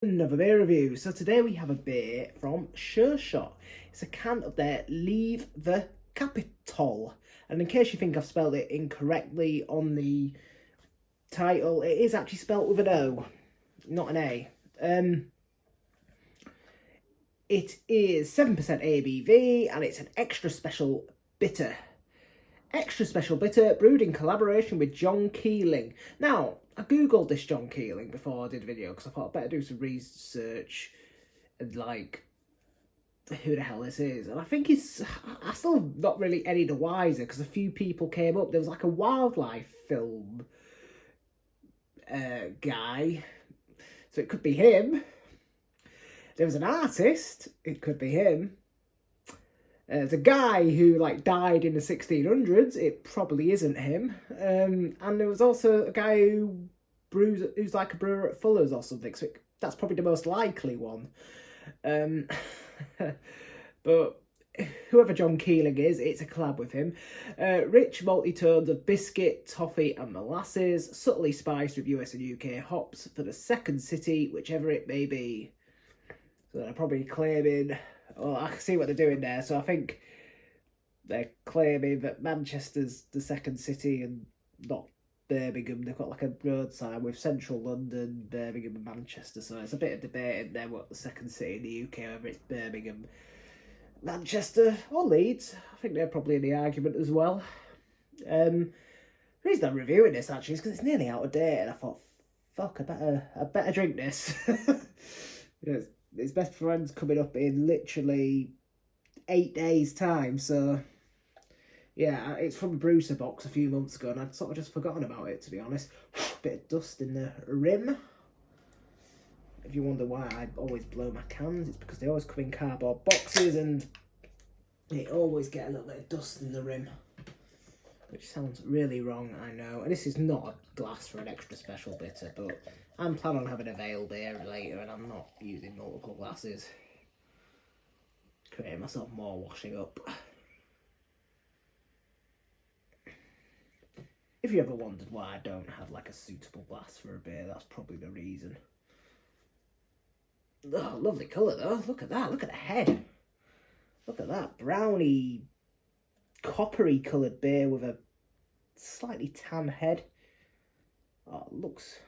Another beer review. So today we have a beer from Sureshot. It's a can of their Leave the Capital. And in case you think I've spelled it incorrectly on the title, it is actually spelled with an O, not an A. It is 7% ABV and it's an extra special bitter. Extra special bitter, brewed in collaboration with John Keeling. Now, I googled this John Keeling before I did a video because I thought I'd better do some research and like who the hell this is. And I think I still not really any the wiser because a few people came up. There was like a wildlife film guy, so it could be him. There was an artist, it could be him. There's a guy who like died in the 1600s. It probably isn't him. And there was also a guy who's like a brewer at Fuller's or something. So that's probably the most likely one. But whoever John Keeling is, it's a collab with him. Rich malty tones of biscuit, toffee, and molasses, subtly spiced with US and UK hops for the second city, whichever it may be. So they're probably claiming. Oh, I can see what they're doing there. So I think they're claiming that Manchester's the second city and not Birmingham. They've got like a road sign with central London, Birmingham and Manchester. So it's a bit of debate in there what the second city in the UK, whether it's Birmingham, Manchester or Leeds. I think they're probably in the argument as well. The reason I'm reviewing this actually is because it's nearly out of date and I thought, fuck, I better drink this. You know, his best friend's coming up in literally 8 days' time, so yeah, it's from a Brucer box a few months ago, and I'd sort of just forgotten about it, to be honest. Bit of dust in the rim. If you wonder why I always blow my cans, it's because they always come in cardboard boxes, and they always get a little bit of dust in the rim. Which sounds really wrong, I know. And this is not a glass for an extra special bitter, but I'm planning on having a veil beer later and I'm not using multiple glasses. Creating myself more washing up. If you ever wondered why I don't have like a suitable glass for a beer, that's probably the reason. Oh, lovely colour though. Look at that. Look at the head. Look at that. Browny, coppery coloured beer with a slightly tan head. Oh, looks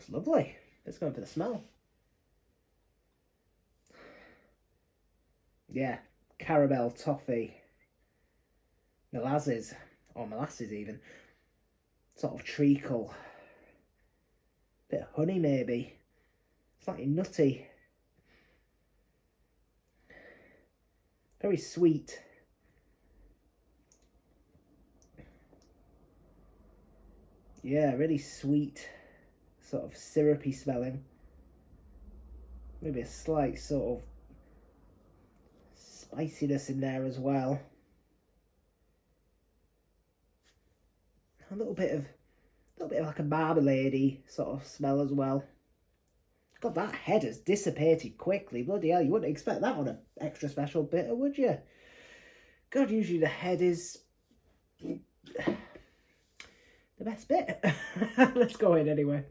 lovely. Let's go in for the smell. Yeah, caramel, toffee, molasses, or molasses even. Sort of treacle. Bit of honey maybe. Slightly nutty. Very sweet. Yeah, really sweet, sort of syrupy smelling. Maybe a slight sort of spiciness in there as well. A little bit of like a marmalade-y sort of smell as well. God, that head has dissipated quickly. Bloody hell, you wouldn't expect that on an extra special bitter, would you? God, usually the head is the best bit. Let's go in anyway.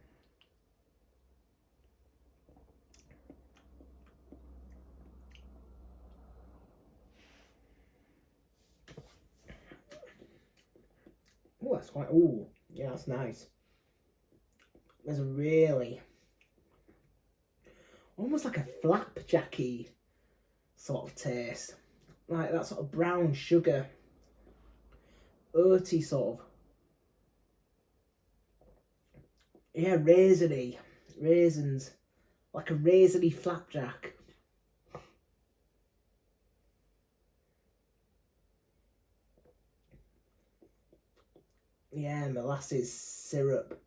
Oh, that's quite. Oh, yeah, that's nice. There's a really almost like a flapjacky sort of taste, like that sort of brown sugar, earthy sort of. Yeah, raisins, like a raisiny flapjack. Yeah, molasses syrup.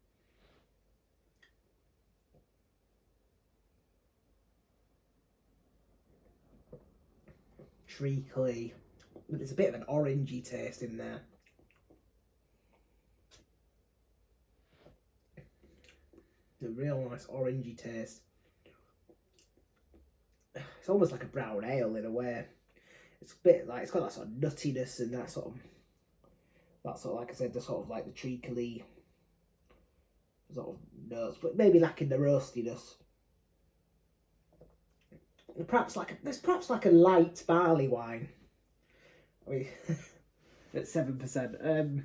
Treacly. But there's a bit of an orangey taste in there. A real nice orangey taste. It's almost like a brown ale in a way. It's a bit like, it's got that sort of nuttiness and that sort of, like I said, the sort of like the treacly sort of notes, but maybe lacking the roastiness. There's perhaps like a light barley wine. I mean, at 7%.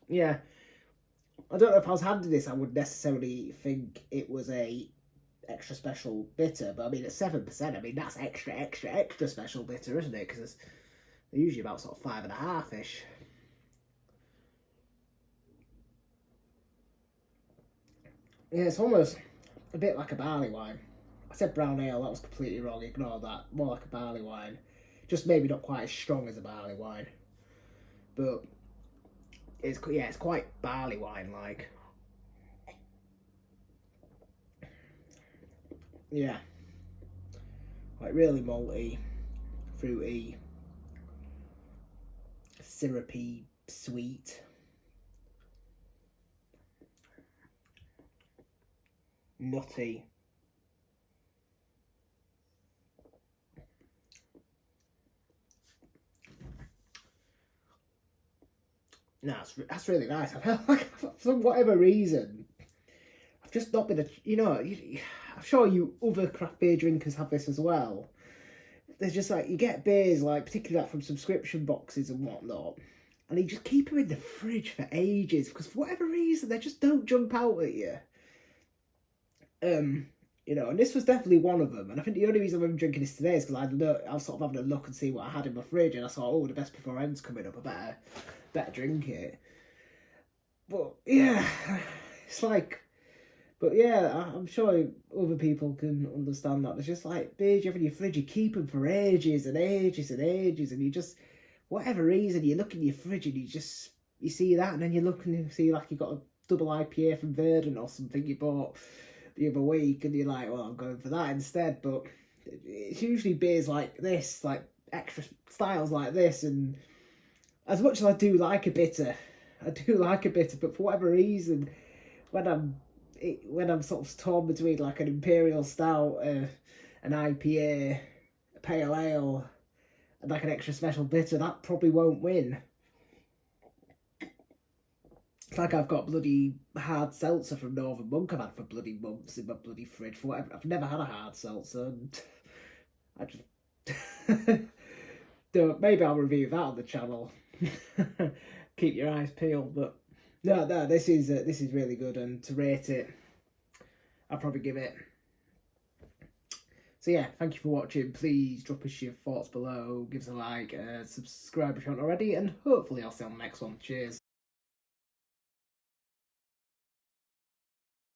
Yeah, I don't know if I was handing this, I would necessarily think it was a extra special bitter, but I mean at 7%, I mean that's extra special bitter, isn't it? Because they're usually about sort of 5.5-ish. Yeah, it's almost a bit like a barley wine. I said brown ale, that was completely wrong. Ignore that. More like a barley wine. Just maybe not quite as strong as a barley wine, but it's quite barley wine like. Yeah, like really malty, fruity, syrupy, sweet, nutty. No, that's really nice. I felt like for whatever reason, I've just not been I'm sure you other craft beer drinkers have this as well. There's just like you get beers like particularly like from subscription boxes and whatnot, and you just keep them in the fridge for ages because for whatever reason they just don't jump out at you. And this was definitely one of them. And I think the only reason I'm drinking this today is because I was sort of having a look and see what I had in my fridge, and I saw, oh, the best before end's coming up. I better drink it. But yeah, it's like, but yeah, I'm sure other people can understand that. There's just like beers you have in your fridge, you keep them for ages and ages and ages, and you just, whatever reason, you look in your fridge and you see that, and then you look and you see like you got a double IPA from Verdant or something you bought the other week, and you're like, well, I'm going for that instead. But it's usually beers like this, like extra styles like this, and as much as I do like a bitter, but for whatever reason, when I'm sort of torn between like an imperial stout, an IPA, a pale ale, and like an extra special bitter, that probably won't win. It's like I've got bloody hard seltzer from Northern Monk I've had for bloody months in my bloody fridge for whatever. I've never had a hard seltzer, and I just maybe I'll review that on the channel. Keep your eyes peeled, but no, this is really good, and to rate it, I'll probably give it. So yeah, thank you for watching. Please drop us your thoughts below, give us a like, subscribe if you haven't already, and hopefully I'll see you on the next one. Cheers.